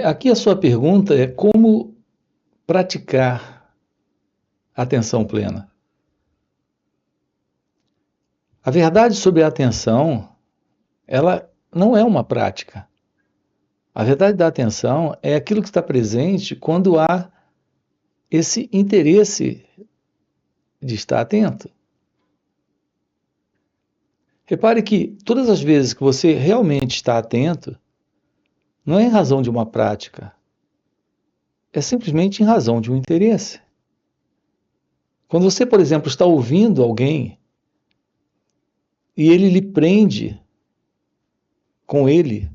Aqui a sua pergunta é como praticar a atenção plena. A verdade sobre a atenção, ela não é uma prática. A verdade da atenção é aquilo que está presente quando há esse interesse de estar atento. Repare que todas as vezes que você realmente está atento, não é em razão de uma prática, é simplesmente em razão de um interesse. Quando você, por exemplo, está ouvindo alguém e ele lhe prende com ele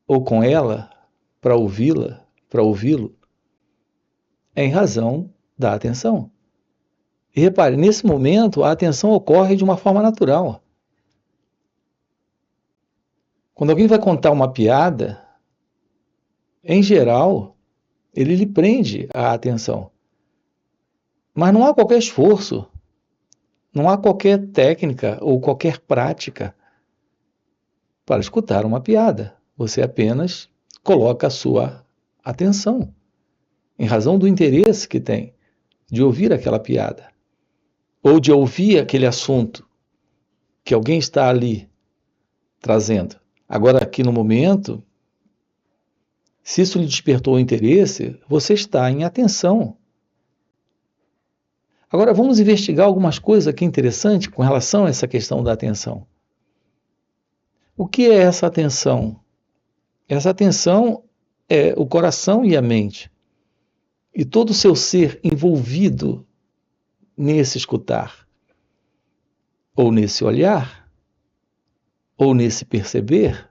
ou com ela para ouvi-la, para ouvi-lo, é em razão da atenção. E repare, nesse momento a atenção ocorre de uma forma natural. Quando alguém vai contar uma piada, em geral, ele lhe prende a atenção. Mas não há qualquer esforço, não há qualquer técnica ou qualquer prática para escutar uma piada. Você apenas coloca a sua atenção, em razão do interesse que tem de ouvir aquela piada, ou de ouvir aquele assunto que alguém está ali trazendo. Agora, aqui no momento, se isso lhe despertou o interesse, você está em atenção. Agora, vamos investigar algumas coisas aqui interessantes com relação a essa questão da atenção. O que é essa atenção? Essa atenção é o coração e a mente, e todo o seu ser envolvido nesse escutar, ou nesse olhar, ou nesse perceber.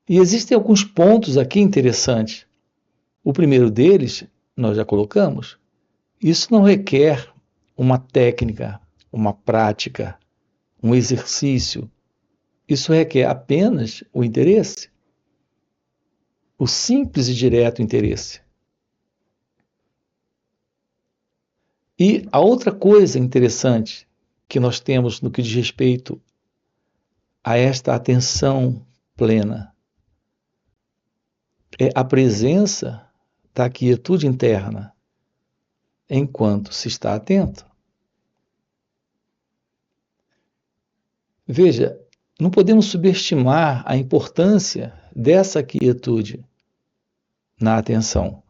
E existem alguns pontos aqui interessantes. O primeiro deles, nós já colocamos, isso não requer uma técnica, uma prática, um exercício. Isso requer apenas o interesse, o simples e direto interesse. E a outra coisa interessante que nós temos no que diz respeito a esta atenção plena é a presença da quietude interna enquanto se está atento. Veja, não podemos subestimar a importância dessa quietude na atenção.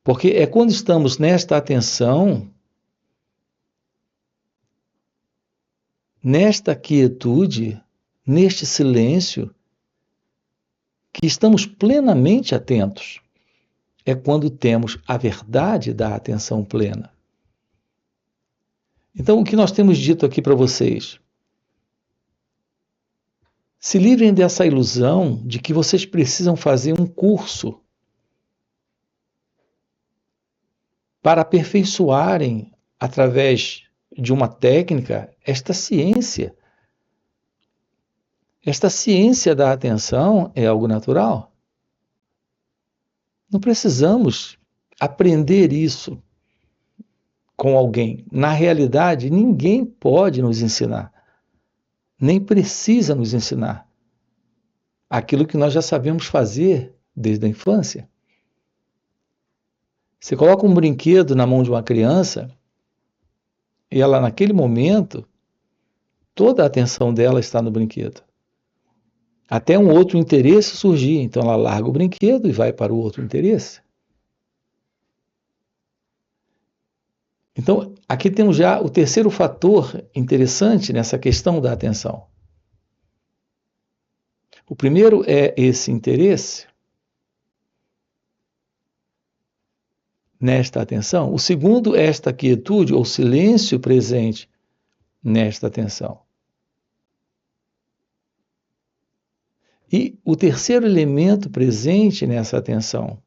Porque é quando estamos nesta atenção, nesta quietude, neste silêncio, que estamos plenamente atentos. É quando temos a verdade da atenção plena. Então, o que nós temos dito aqui para vocês? Se livrem dessa ilusão de que vocês precisam fazer um curso para aperfeiçoarem, através de uma técnica, esta ciência. Esta ciência da atenção é algo natural. Não precisamos aprender isso com alguém. Na realidade, ninguém pode nos ensinar, nem precisa nos ensinar aquilo que nós já sabemos fazer desde a infância. Você coloca um brinquedo na mão de uma criança e ela, naquele momento, toda a atenção dela está no brinquedo. Até um outro interesse surgir, então ela larga o brinquedo e vai para o outro interesse. Então, aqui temos já o terceiro fator interessante nessa questão da atenção. O primeiro é esse interesse nesta atenção. O segundo é esta quietude ou silêncio presente nesta atenção. E o terceiro elemento presente nessa atenção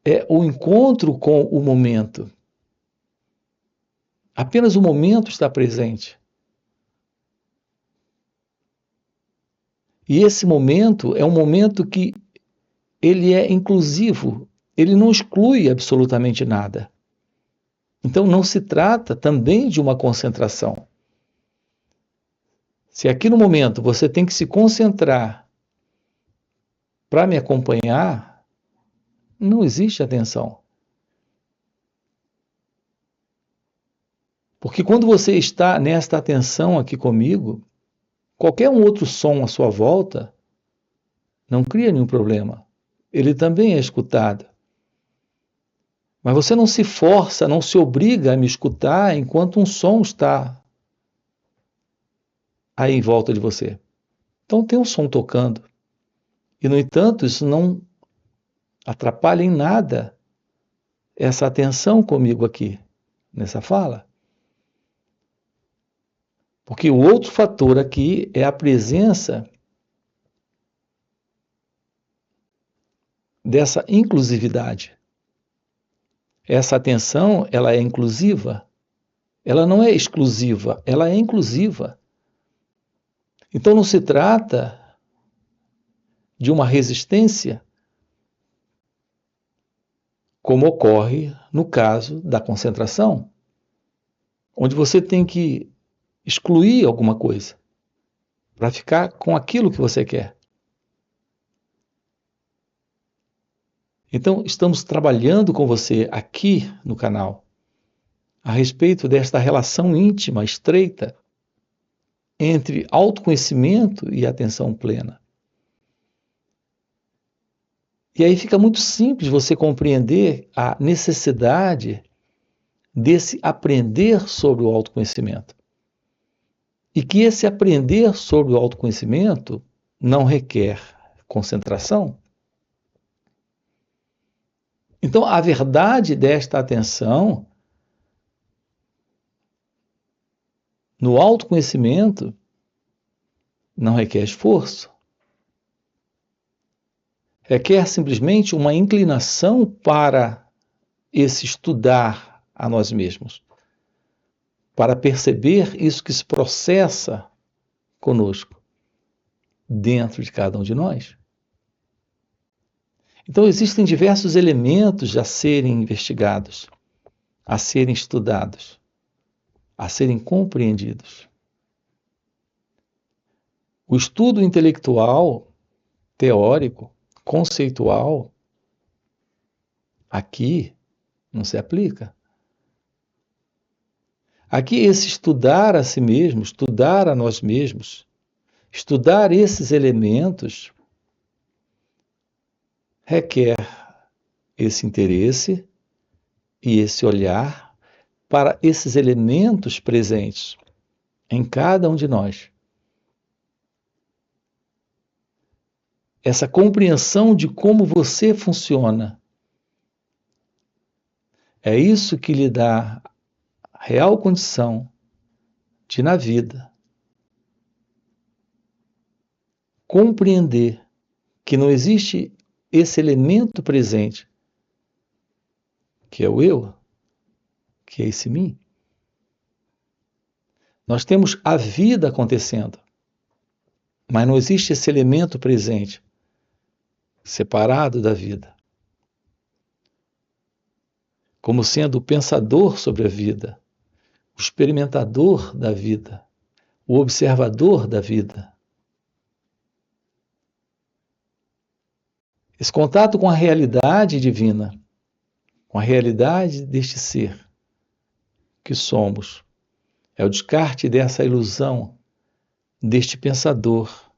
é o encontro com o momento. Apenas o momento está presente. E esse momento é um momento que ele é inclusivo, ele não exclui absolutamente nada. Então não se trata também de uma concentração. Se aqui no momento você tem que se concentrar para me acompanhar, não existe atenção. Porque quando você está nesta atenção aqui comigo, qualquer um outro som à sua volta não cria nenhum problema. Ele também é escutado. Mas você não se força, não se obriga a me escutar enquanto um som está aí em volta de você. Então tem um som tocando. E, no entanto, isso não atrapalha em nada essa atenção comigo aqui, nessa fala. Porque o outro fator aqui é a presença dessa inclusividade. Essa atenção, ela é inclusiva. Ela não é exclusiva, ela é inclusiva. Então não se trata de uma resistência, como ocorre no caso da concentração, onde você tem que excluir alguma coisa para ficar com aquilo que você quer. Então, estamos trabalhando com você aqui no canal a respeito desta relação íntima, estreita, entre autoconhecimento e atenção plena. E aí fica muito simples você compreender a necessidade desse aprender sobre o autoconhecimento. E que esse aprender sobre o autoconhecimento não requer concentração. Então, a verdade desta atenção no autoconhecimento não requer esforço. Requer simplesmente uma inclinação para esse estudar a nós mesmos, para perceber isso que se processa conosco, dentro de cada um de nós. Então, existem diversos elementos a serem investigados, a serem estudados, a serem compreendidos. O estudo intelectual, teórico, conceitual, aqui não se aplica. Aqui esse estudar a si mesmo, estudar a nós mesmos, estudar esses elementos, requer esse interesse e esse olhar para esses elementos presentes em cada um de nós. Essa compreensão de como você funciona. É isso que lhe dá a real condição de, na vida, compreender que não existe esse elemento presente, que é o eu, que é esse mim. Nós temos a vida acontecendo, mas não existe esse elemento presente, separado da vida, como sendo o pensador sobre a vida, o experimentador da vida, o observador da vida. Esse contato com a realidade divina, com a realidade deste ser que somos, é o descarte dessa ilusão, deste pensador,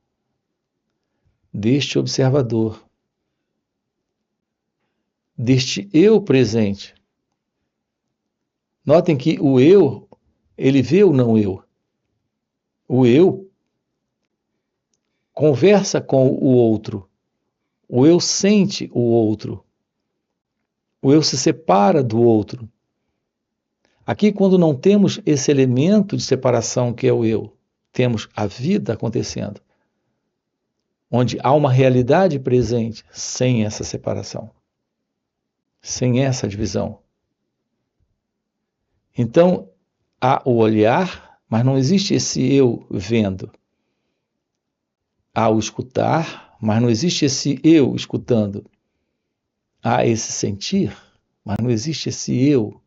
deste observador, deste eu presente. Notem que o eu, ele vê o não eu. O eu conversa com o outro. O eu sente o outro. O eu se separa do outro. Aqui, quando não temos esse elemento de separação que é o eu, temos a vida acontecendo, onde há uma realidade presente sem essa separação, sem essa divisão. Então, há o olhar, mas não existe esse eu vendo. Há o escutar, mas não existe esse eu escutando. Há esse sentir, mas não existe esse eu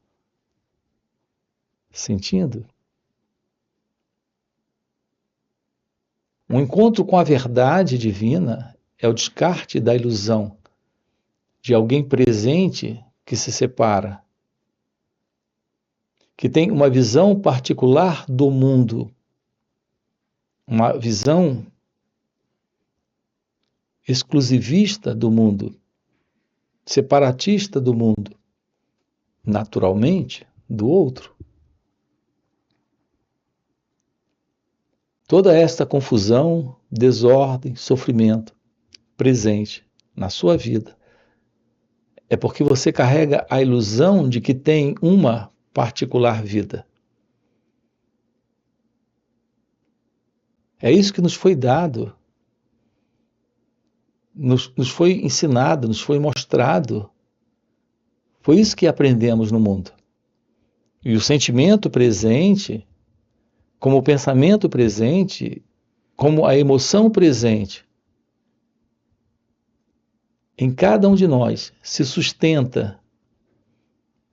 sentindo? Um encontro com a verdade divina é o descarte da ilusão de alguém presente que se separa, que tem uma visão particular do mundo, uma visão exclusivista do mundo, separatista do mundo, naturalmente, do outro. Toda esta confusão, desordem, sofrimento presente na sua vida é porque você carrega a ilusão de que tem uma particular vida. É isso que nos foi dado, nos foi ensinado, nos foi mostrado. Foi isso que aprendemos no mundo. E o sentimento presente, como o pensamento presente, como a emoção presente, em cada um de nós se sustenta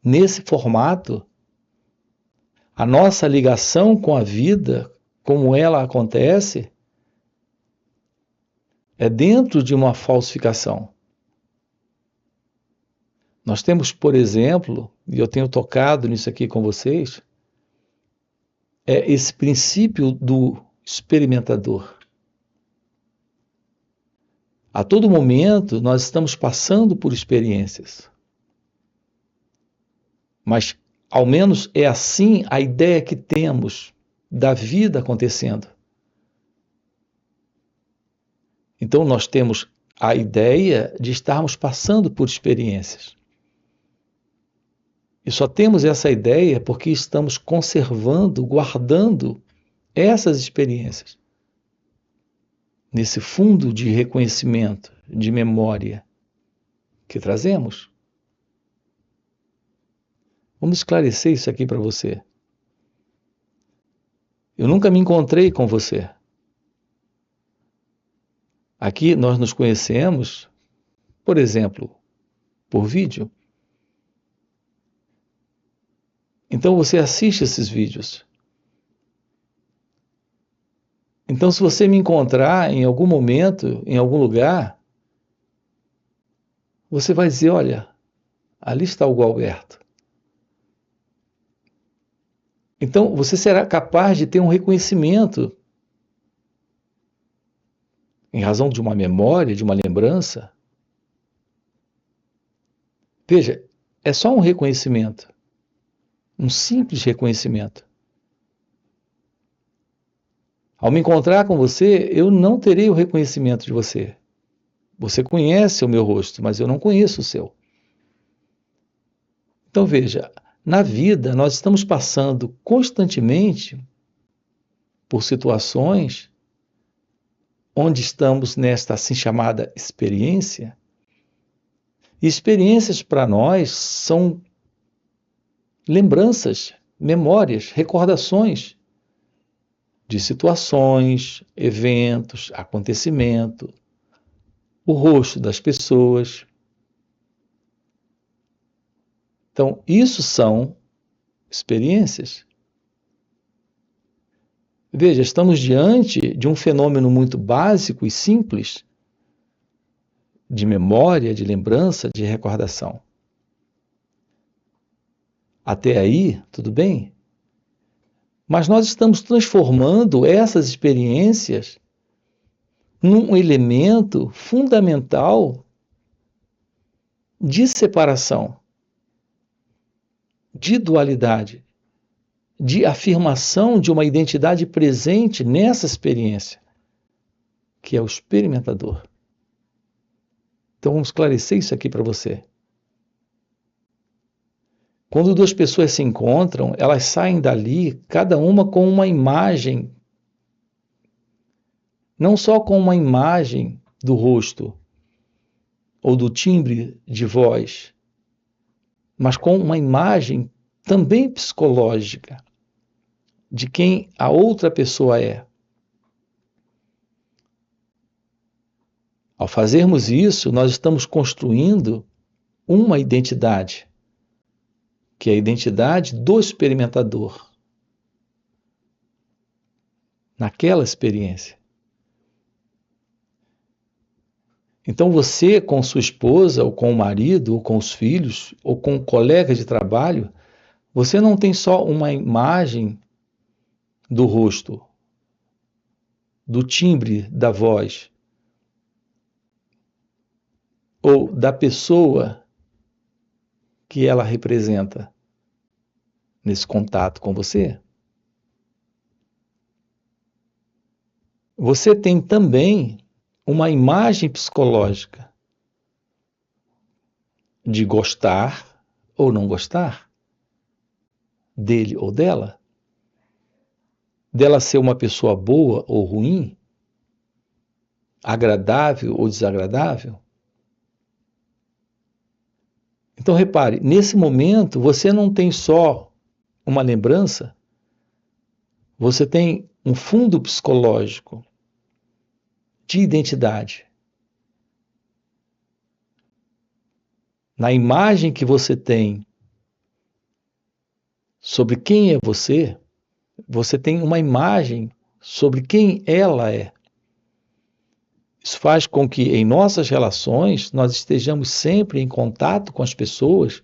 nesse formato, a nossa ligação com a vida, como ela acontece, é dentro de uma falsificação. Nós temos, por exemplo, e eu tenho tocado nisso aqui com vocês, é esse princípio do experimentador. A todo momento nós estamos passando por experiências. Mas, ao menos, é assim a ideia que temos da vida acontecendo. Então, nós temos a ideia de estarmos passando por experiências. E só temos essa ideia porque estamos conservando, guardando essas experiências nesse fundo de reconhecimento, de memória que trazemos. Vamos esclarecer isso aqui para você. Eu nunca me encontrei com você. Aqui nós nos conhecemos, por exemplo, por vídeo. Então você assiste esses vídeos. Então, se você me encontrar em algum momento, em algum lugar, você vai dizer, olha, ali está o Gualberto. Então, você será capaz de ter um reconhecimento em razão de uma memória, de uma lembrança. Veja, é só um reconhecimento, um simples reconhecimento. Ao me encontrar com você, eu não terei o reconhecimento de você. Você conhece o meu rosto, mas eu não conheço o seu. Então veja, na vida nós estamos passando constantemente por situações onde estamos nesta assim chamada experiência. E experiências para nós são lembranças, memórias, recordações de situações, eventos, acontecimento, o rosto das pessoas. Então, isso são experiências. Veja, estamos diante de um fenômeno muito básico e simples de memória, de lembrança, de recordação. Até aí, tudo bem? Mas nós estamos transformando essas experiências num elemento fundamental de separação, de dualidade, de afirmação de uma identidade presente nessa experiência, que é o experimentador. Então vamos esclarecer isso aqui para você. Quando duas pessoas se encontram, elas saem dali, cada uma com uma imagem, não só com uma imagem do rosto ou do timbre de voz, mas com uma imagem também psicológica de quem a outra pessoa é. Ao fazermos isso, nós estamos construindo uma identidade que é a identidade do experimentador naquela experiência. Então você, com sua esposa, ou com o marido, ou com os filhos, ou com um colega de trabalho, você não tem só uma imagem do rosto, do timbre da voz, ou da pessoa que ela representa nesse contato com você. Você tem também uma imagem psicológica de gostar ou não gostar dele ou dela, dela ser uma pessoa boa ou ruim, agradável ou desagradável. Então repare, nesse momento você não tem só uma lembrança, você tem um fundo psicológico de identidade. Na imagem que você tem sobre quem é você, você tem uma imagem sobre quem ela é. Isso faz com que em nossas relações nós estejamos sempre em contato com as pessoas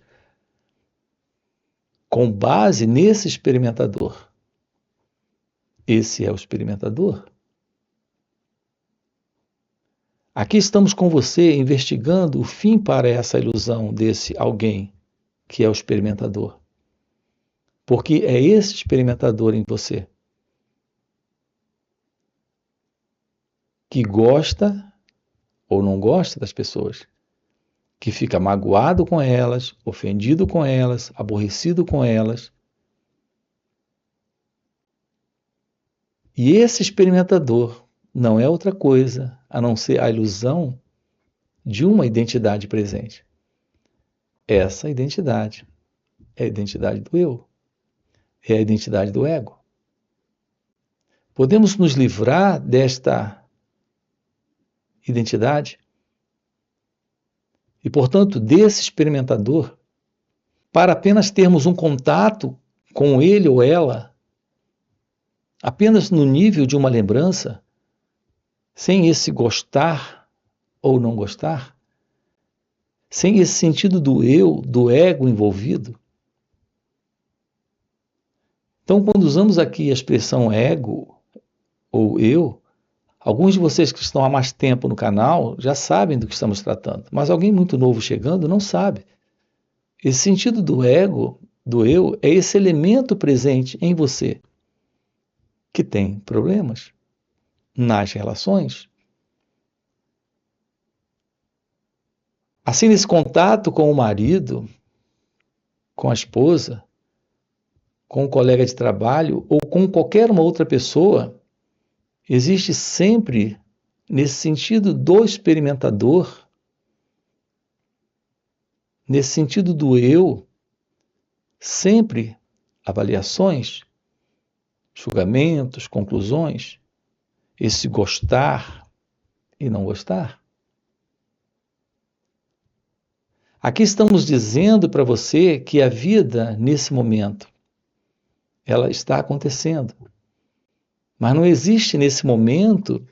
com base nesse experimentador. Esse é o experimentador. Aqui estamos com você investigando o fim para essa ilusão desse alguém que é o experimentador. Porque é esse experimentador em você que gosta ou não gosta das pessoas, que fica magoado com elas, ofendido com elas, aborrecido com elas. E esse experimentador não é outra coisa a não ser a ilusão de uma identidade presente. Essa identidade é a identidade do eu, é a identidade do ego. Podemos nos livrar desta identidade e, portanto, desse experimentador para apenas termos um contato com ele ou ela apenas no nível de uma lembrança, sem esse gostar ou não gostar, sem esse sentido do eu, do ego envolvido. Então, quando usamos aqui a expressão ego ou eu, alguns de vocês que estão há mais tempo no canal já sabem do que estamos tratando, mas alguém muito novo chegando não sabe. Esse sentido do ego, do eu, é esse elemento presente em você que tem problemas nas relações. Assim, nesse contato com o marido, com a esposa, com o colega de trabalho ou com qualquer uma outra pessoa, existe sempre, nesse sentido do experimentador, nesse sentido do eu, sempre avaliações, julgamentos, conclusões, esse gostar e não gostar. Aqui estamos dizendo para você que a vida, nesse momento, ela está acontecendo. Mas não existe nesse momento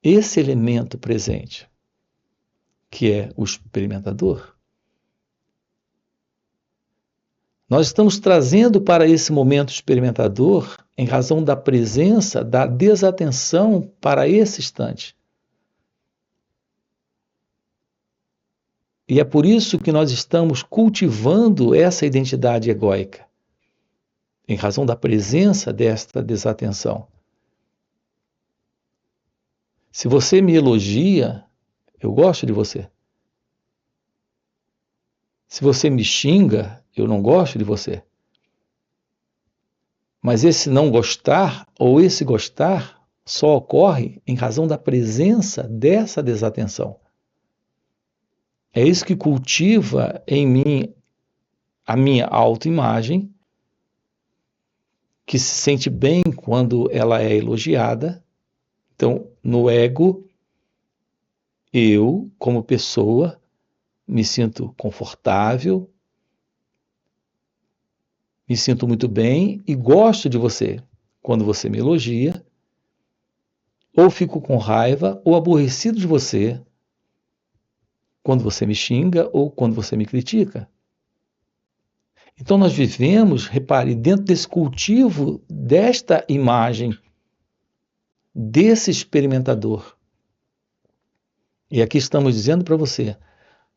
esse elemento presente, que é o experimentador. Nós estamos trazendo para esse momento experimentador em razão da presença, da desatenção para esse instante. E é por isso que nós estamos cultivando essa identidade egóica, em razão da presença desta desatenção. Se você me elogia, eu gosto de você. Se você me xinga, eu não gosto de você. Mas esse não gostar, ou esse gostar, só ocorre em razão da presença dessa desatenção. É isso que cultiva em mim a minha autoimagem, que se sente bem quando ela é elogiada. Então, no ego, eu, como pessoa, me sinto confortável, me sinto muito bem e gosto de você quando você me elogia, ou fico com raiva ou aborrecido de você quando você me xinga ou quando você me critica. Então nós vivemos, repare, dentro desse cultivo desta imagem, desse experimentador. E aqui estamos dizendo para você,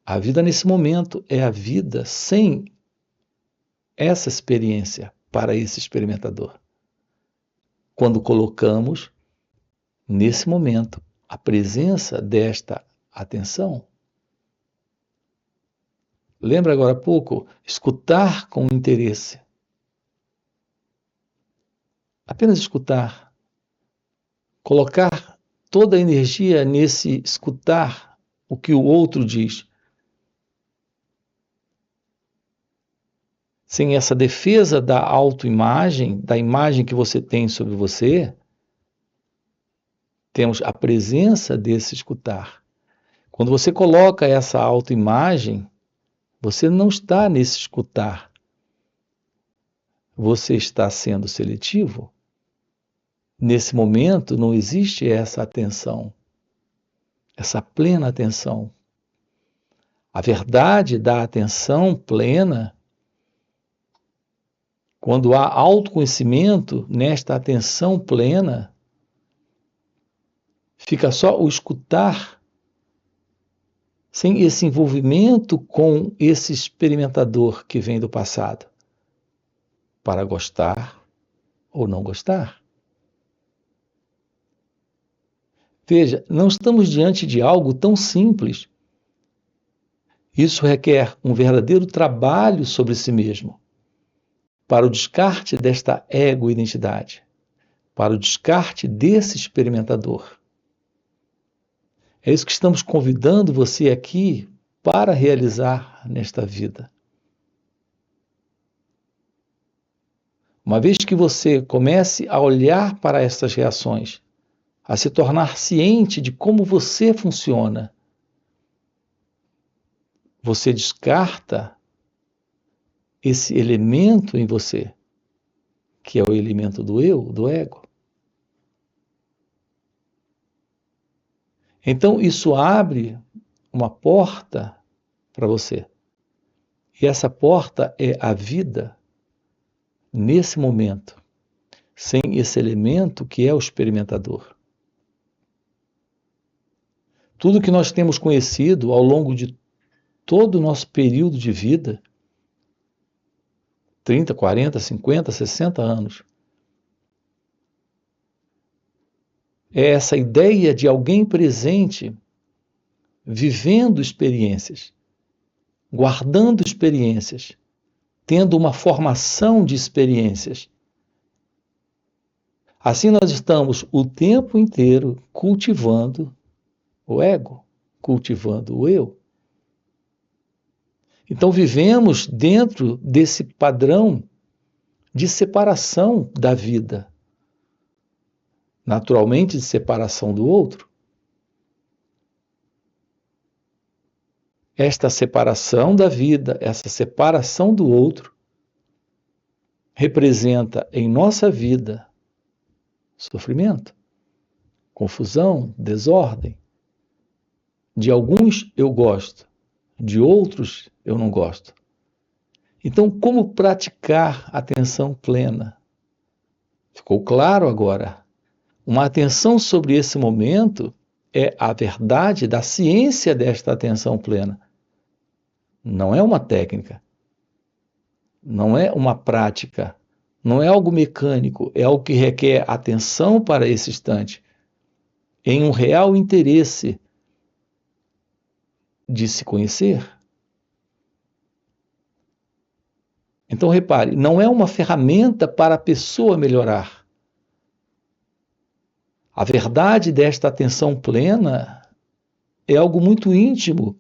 a vida nesse momento é a vida sem essa experiência para esse experimentador. Quando colocamos, nesse momento, a presença desta atenção. Lembra agora há pouco? Escutar com interesse. Apenas escutar. Colocar toda a energia nesse escutar o que o outro diz. Sem essa defesa da autoimagem, da imagem que você tem sobre você, temos a presença desse escutar. Quando você coloca essa autoimagem, você não está nesse escutar. Você está sendo seletivo. Nesse momento não existe essa atenção, essa plena atenção. A verdade da atenção plena, quando há autoconhecimento nesta atenção plena, fica só o escutar, sem esse envolvimento com esse experimentador que vem do passado, para gostar ou não gostar. Veja, não estamos diante de algo tão simples. Isso requer um verdadeiro trabalho sobre si mesmo, para o descarte desta ego-identidade, para o descarte desse experimentador. É isso que estamos convidando você aqui para realizar nesta vida. Uma vez que você comece a olhar para essas reações, a se tornar ciente de como você funciona, você descarta esse elemento em você, que é o elemento do eu, do ego. Então, isso abre uma porta para você. E essa porta é a vida nesse momento, sem esse elemento que é o experimentador. Tudo que nós temos conhecido ao longo de todo o nosso período de vida, 30, 40, 50, 60 anos, é essa ideia de alguém presente, vivendo experiências, guardando experiências, tendo uma formação de experiências. Assim nós estamos o tempo inteiro cultivando o ego, cultivando o eu. Então vivemos dentro desse padrão de separação da vida, naturalmente de separação do outro. Esta separação da vida, essa separação do outro, representa em nossa vida sofrimento, confusão, desordem. De alguns eu gosto, de outros eu não gosto. Então, como praticar atenção plena? Ficou claro agora? Uma atenção sobre esse momento é a verdade da ciência desta atenção plena. Não é uma técnica, não é uma prática, não é algo mecânico, é algo que requer atenção para esse instante, em um real interesse de se conhecer. Então, repare, não é uma ferramenta para a pessoa melhorar. A verdade desta atenção plena é algo muito íntimo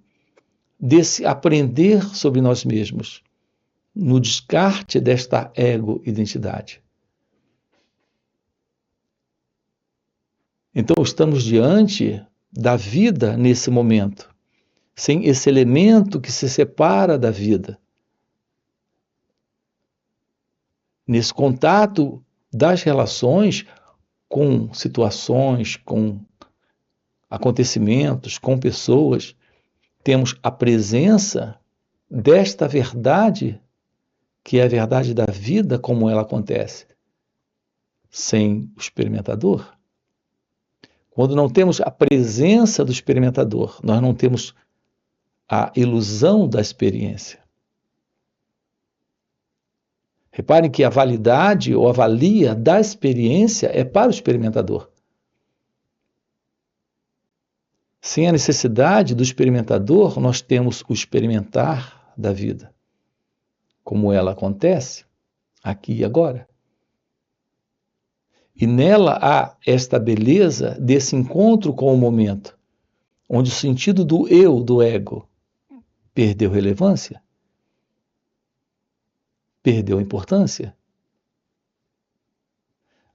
desse aprender sobre nós mesmos, no descarte desta ego-identidade. Então, estamos diante da vida nesse momento, sem esse elemento que se separa da vida. nesse contato das relações com situações, com acontecimentos, com pessoas, temos a presença desta verdade, que é a verdade da vida como ela acontece, sem o experimentador. Quando não temos a presença do experimentador, nós não temos a ilusão da experiência. Reparem que a validade ou a valia da experiência é para o experimentador. Sem a necessidade do experimentador, nós temos o experimentar da vida, como ela acontece, aqui e agora. E nela há esta beleza desse encontro com o momento, onde o sentido do eu, do ego, perdeu relevância, perdeu importância.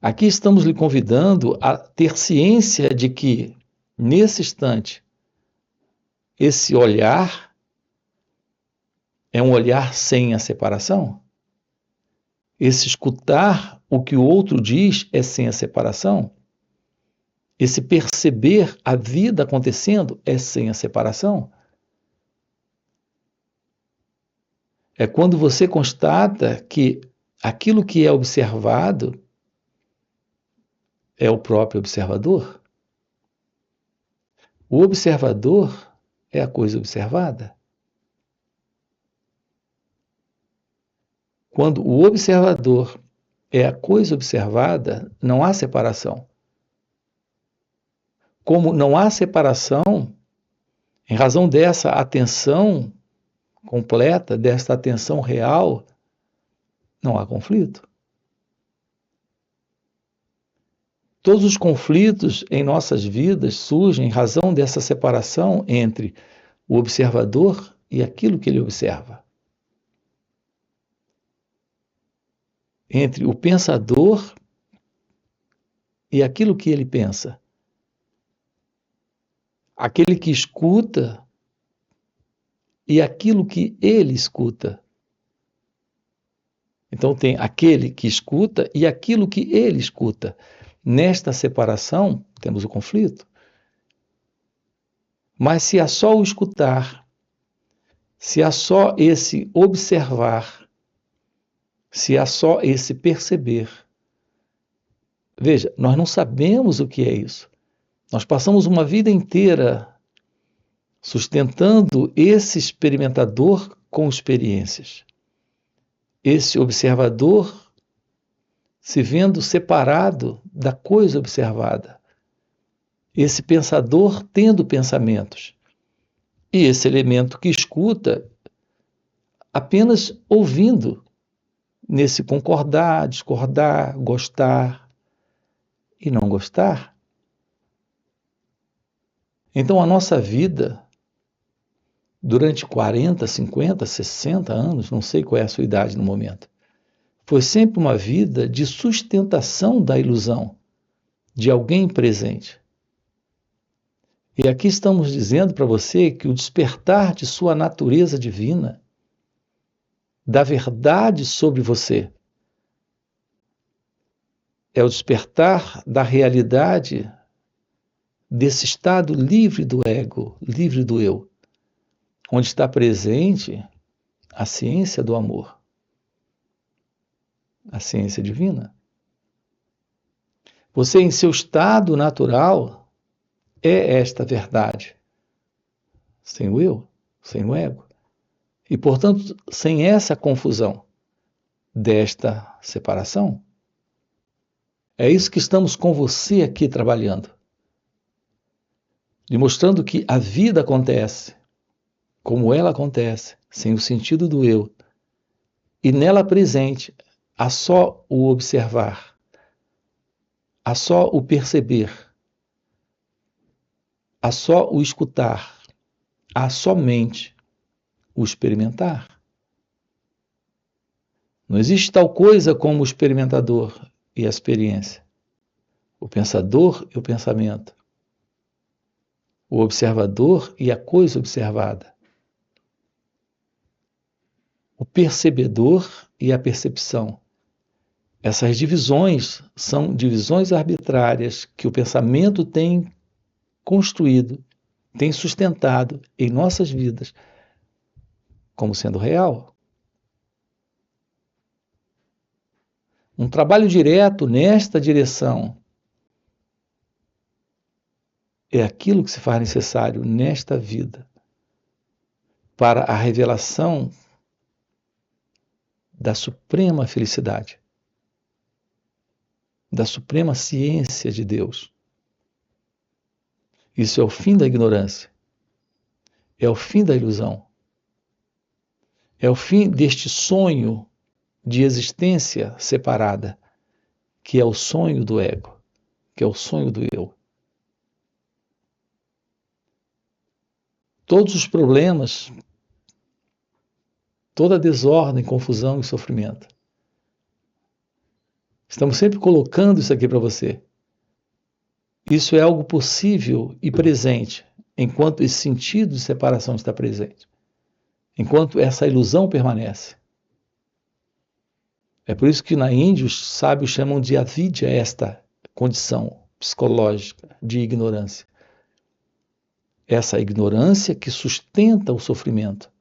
Aqui estamos lhe convidando a ter ciência de que, nesse instante, esse olhar é um olhar sem a separação. Esse escutar o que o outro diz é sem a separação. Esse perceber a vida acontecendo é sem a separação. É quando você constata que aquilo que é observado é o próprio observador. O observador é a coisa observada. Quando o observador é a coisa observada, não há separação. Como não há separação, em razão dessa atenção completa, desta atenção real, não há conflito. Todos os conflitos em nossas vidas surgem em razão dessa separação entre o observador e aquilo que ele observa. Entre o pensador e aquilo que ele pensa. Aquele que escuta e aquilo que ele escuta. Então tem aquele que escuta e aquilo que ele escuta. Nesta separação, temos o conflito. Mas se há só o escutar, se há só esse observar, se há só esse perceber, veja, nós não sabemos o que é isso. Nós passamos uma vida inteira sustentando esse experimentador com experiências. Esse observador se vendo separado da coisa observada. Esse pensador tendo pensamentos. E esse elemento que escuta apenas ouvindo, nesse concordar, discordar, gostar e não gostar. Então a nossa vida, durante 40, 50, 60 anos, não sei qual é a sua idade no momento, foi sempre uma vida de sustentação da ilusão de alguém presente. E aqui estamos dizendo para você que o despertar de sua natureza divina, da verdade sobre você, é o despertar da realidade desse estado livre do ego, livre do eu, onde está presente a ciência do amor, a ciência divina. Você, em seu estado natural, é esta verdade, sem o eu, sem o ego. E, portanto, sem essa confusão desta separação. É isso que estamos com você aqui trabalhando. Demonstrando que a vida acontece como ela acontece, sem o sentido do eu. E nela presente, há só o observar, há só o perceber, há só o escutar, há somente o experimentar. Não existe tal coisa como o experimentador e a experiência, o pensador e o pensamento, o observador e a coisa observada, o percebedor e a percepção. Essas divisões são divisões arbitrárias que o pensamento tem construído, tem sustentado em nossas vidas como sendo real. Um trabalho direto nesta direção é aquilo que se faz necessário nesta vida para a revelação da suprema felicidade, da suprema ciência de Deus. Isso é o fim da ignorância, é o fim da ilusão, é o fim deste sonho de existência separada, que é o sonho do ego, que é o sonho do eu. Todos os problemas, toda desordem, confusão e sofrimento. Estamos sempre colocando isso aqui para você. Isso é algo possível e presente, enquanto esse sentido de separação está presente, enquanto essa ilusão permanece. É por isso que na Índia os sábios chamam de avidya esta condição psicológica de ignorância. Essa ignorância que sustenta o sofrimento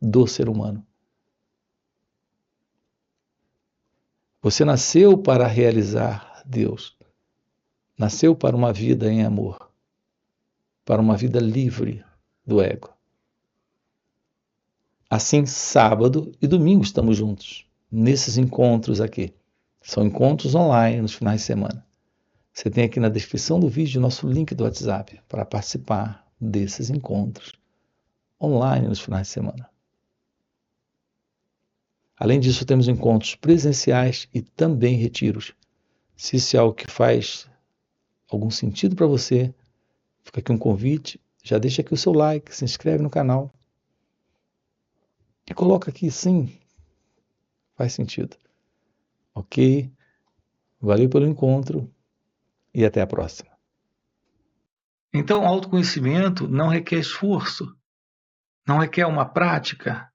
do ser humano. Você nasceu para realizar Deus. Nasceu para uma vida em amor. Para uma vida livre do ego. Assim, sábado e domingo estamos juntos, nesses encontros aqui. São encontros online nos finais de semana. Você tem aqui na descrição do vídeo o nosso link do WhatsApp para participar desses encontros online nos finais de semana. Além disso, temos encontros presenciais e também retiros. Se isso é algo que faz algum sentido para você, fica aqui um convite. Já deixa aqui o seu like, se inscreve no canal. E coloca aqui, sim, faz sentido. Ok? Valeu pelo encontro e até a próxima. Então, autoconhecimento não requer esforço, não requer uma prática,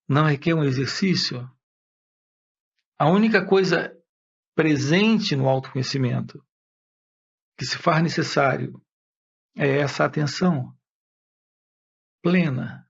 não requer um exercício. A única coisa presente no autoconhecimento que se faz necessário é essa atenção plena